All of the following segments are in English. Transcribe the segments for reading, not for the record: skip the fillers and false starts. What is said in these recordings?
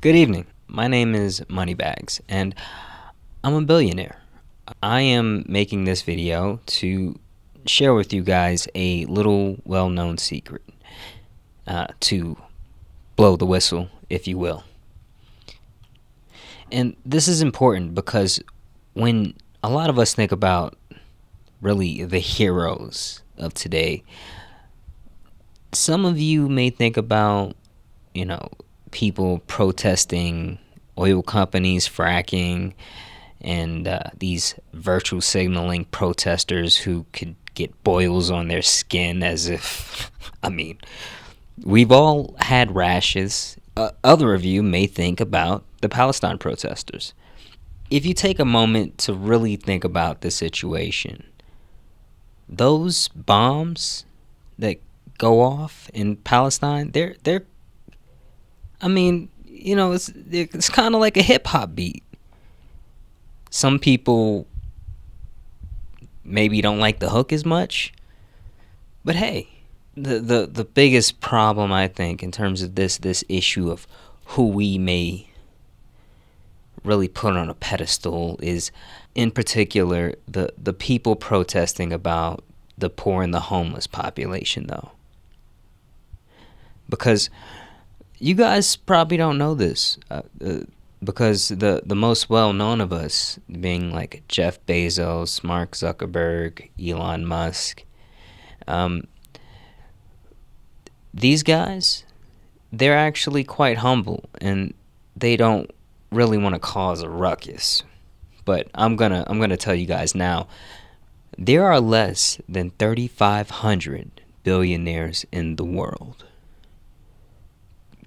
Good evening. My name is Moneybags, and I'm a billionaire. I am making this video to share with you guys a little well-known secret, to blow the whistle, if you will. And this is important because when a lot of us think about really the heroes of today, some of you may think about, people protesting oil companies fracking and these virtual signaling protesters who could get boils on their skin as if, we've all had rashes. Other of you may think about the Palestine protesters. If you take a moment to really think about the situation, those bombs that go off in Palestine, it's kind of like a hip hop beat. Some people maybe don't like the hook as much, but hey, the biggest problem, I think, in terms of this issue of who we may really put on a pedestal is, in particular, the people protesting about the poor and the homeless population, though. Because you guys probably don't know this, because the most well-known of us, being like Jeff Bezos, Mark Zuckerberg, Elon Musk, these guys, they're actually quite humble, and they don't really want to cause a ruckus. But I'm gonna tell you guys now, there are less than 3,500 billionaires in the world.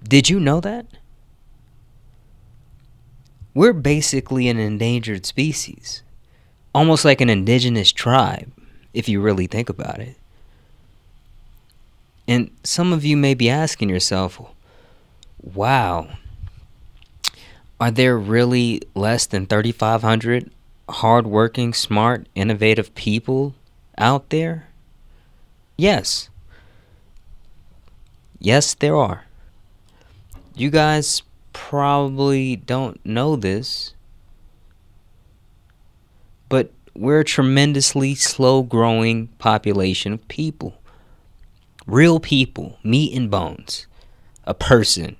Did you know that? We're basically an endangered species, almost like an indigenous tribe, if you really think about it. And some of you may be asking yourself, wow, are there really less than 3,500 hardworking, smart, innovative people out there? Yes. Yes, there are. You guys probably don't know this, but we're a tremendously slow-growing population of people. Real people, meat and bones. A person.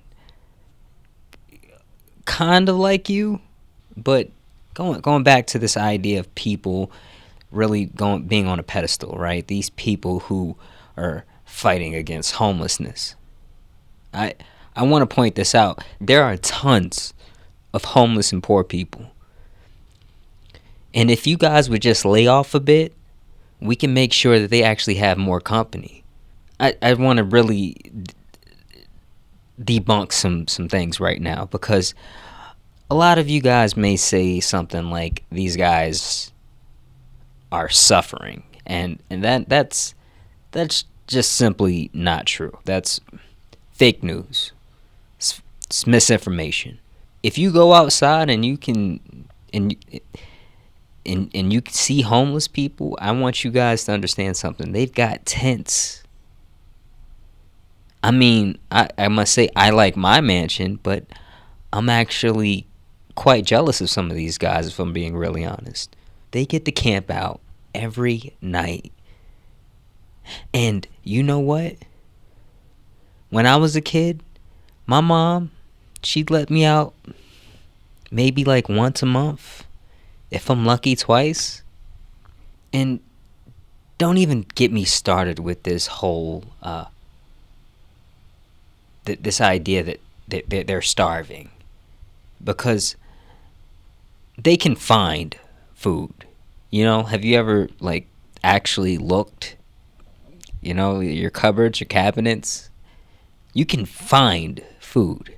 Kind of like you, but going back to this idea of people really being on a pedestal, right? These people who are fighting against homelessness. I want to point this out. There are tons of homeless and poor people. And if you guys would just lay off a bit, we can make sure that they actually have more company. I want to really debunk some things right now, because a lot of you guys may say something like these guys are suffering, and that's just simply not true. That's fake news. It's misinformation. If you go outside and you can and you can see homeless people, I want you guys to understand something. They've got tents. I must say, I like my mansion, but I'm actually quite jealous of some of these guys, if I'm being really honest. They get to camp out every night. And you know what? When I was a kid, my mom, she'd let me out maybe like once a month, if I'm lucky twice. And don't even get me started with this whole this idea that they're starving, because they can find food. Have you ever actually looked, your cupboards, your cabinets? You can find food,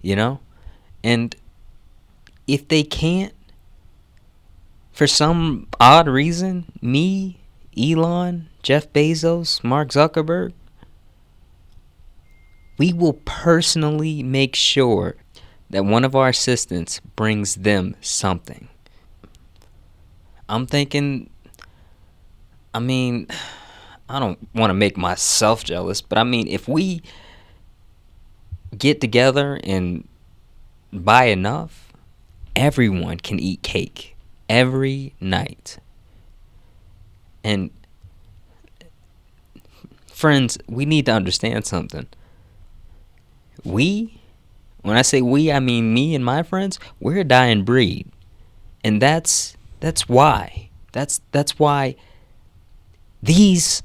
and if they can't, for some odd reason, me, Elon, Jeff Bezos, Mark Zuckerberg, we will personally make sure that one of our assistants brings them something. I'm thinking, I don't want to make myself jealous, but if we get together and buy enough, everyone can eat cake every night. And friends, we need to understand something. When I say we, I mean me and my friends, we're a dying breed. And that's why. That's why these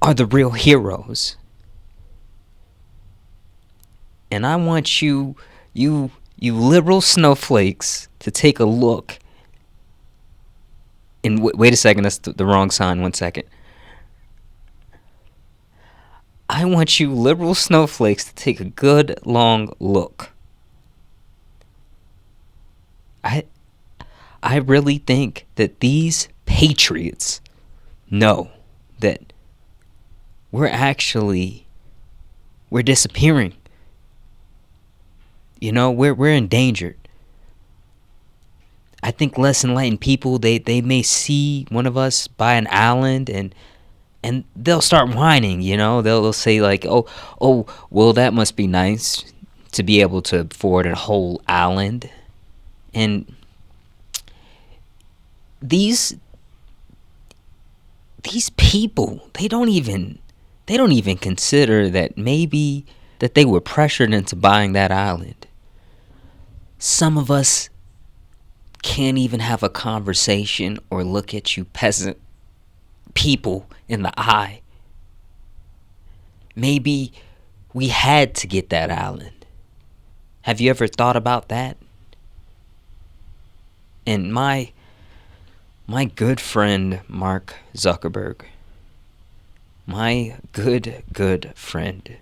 are the real heroes. And I want you liberal snowflakes to take a look. And wait a second, that's the wrong sign. 1 second. I want you liberal snowflakes to take a good long look. I really think that these patriots know that we're disappearing. You know, we're endangered. I think less enlightened people, they may see one of us buy an island and they'll start whining, you know. They'll say like, oh, well, that must be nice to be able to afford a whole island. And these people, they don't even consider that maybe that they were pressured into buying that island. Some of us can't even have a conversation or look at you peasant people in the eye. Maybe we had to get that island. Have you ever thought about that? And my good friend Mark Zuckerberg, my good friend,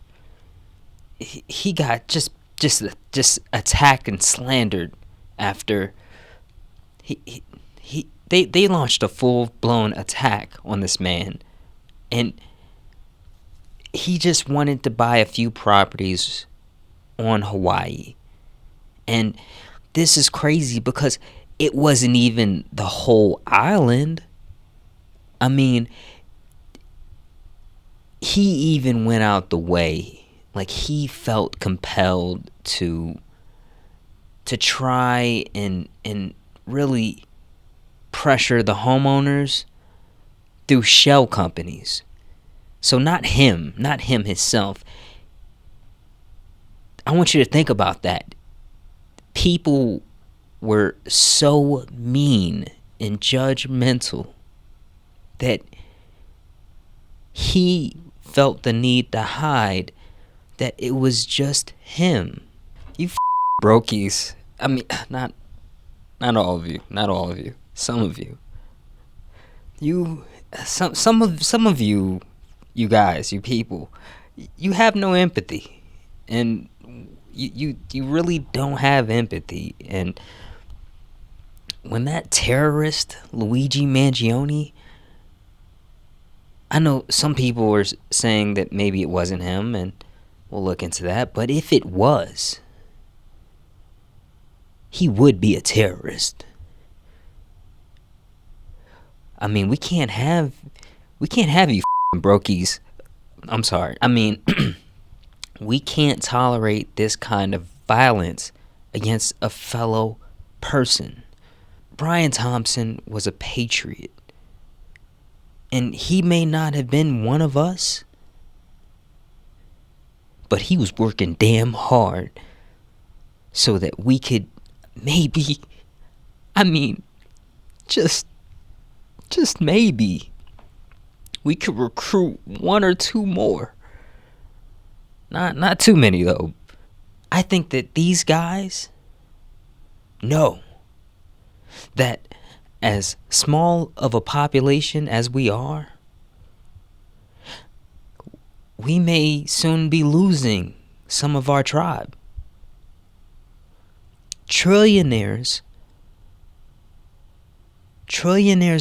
he got just attacked and slandered after they launched a full-blown attack on this man, and he just wanted to buy a few properties on Hawaii. And this is crazy because it wasn't even the whole island. I mean, he even went out the way, like he felt compelled to try and really pressure the homeowners through shell companies. So not him himself. I want you to think about that. People were so mean and judgmental that he felt the need to hide that it was just him. You brokies. I mean, not all of you. Not all of you. Some of you. Some of you guys, you people, you have no empathy, and you really don't have empathy. And when that terrorist Luigi Mangione, I know some people were saying that maybe it wasn't him, and we'll look into that. But if it was, he would be a terrorist. I mean, we can't have you brokies. I'm sorry. I mean, we can't tolerate this kind of violence against a fellow person. Brian Thompson was a patriot, and he may not have been one of us, but he was working damn hard so that we could maybe, I mean, just maybe, we could recruit one or two more. Not too many though. I think that these guys know that as small of a population as we are, we may soon be losing some of our tribe. Trillionaires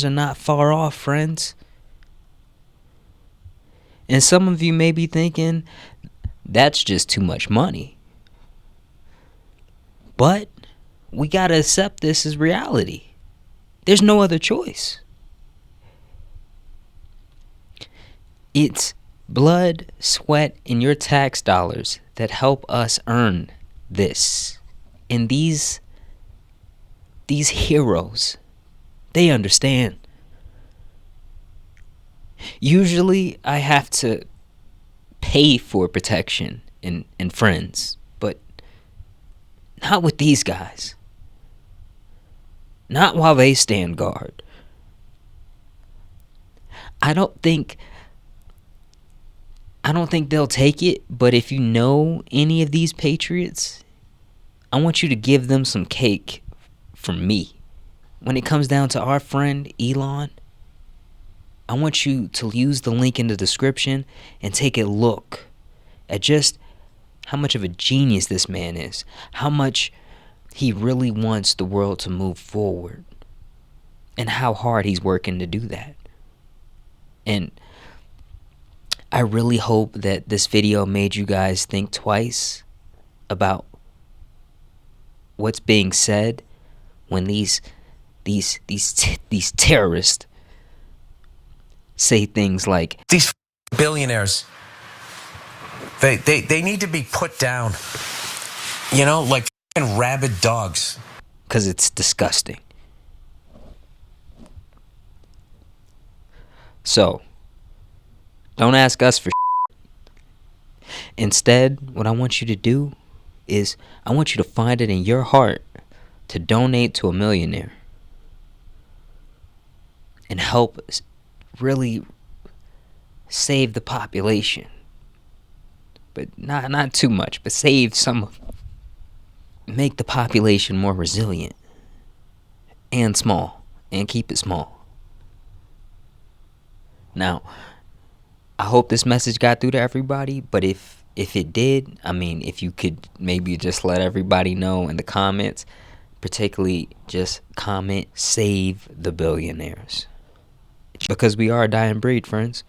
are not far off, friends. And some of you may be thinking, that's just too much money. But we gotta accept this as reality. There's no other choice. It's blood, sweat, and your tax dollars that help us earn this. And these heroes, they understand. Usually I have to pay for protection and friends, but not with these guys. Not while they stand guard. I don't think they'll take it, but if you know any of these patriots, I want you to give them some cake from me. When it comes down to our friend Elon, I want you to use the link in the description and take a look at just how much of a genius this man is, how much he really wants the world to move forward, and how hard he's working to do that. And I really hope that this video made you guys think twice about what's being said when these terrorists say things like, these billionaires, they need to be put down, you know, like rabid dogs. Because it's disgusting. So, don't ask us for Instead, what I want you to do is I want you to find it in your heart to donate to a millionaire and help really save the population. But not too much, but save some of, make the population more resilient and small, and keep it small. Now, I hope this message got through to everybody, but if it did, I mean, if you could maybe just let everybody know in the comments, particularly just comment, save the billionaires. Because we are a dying breed, friends.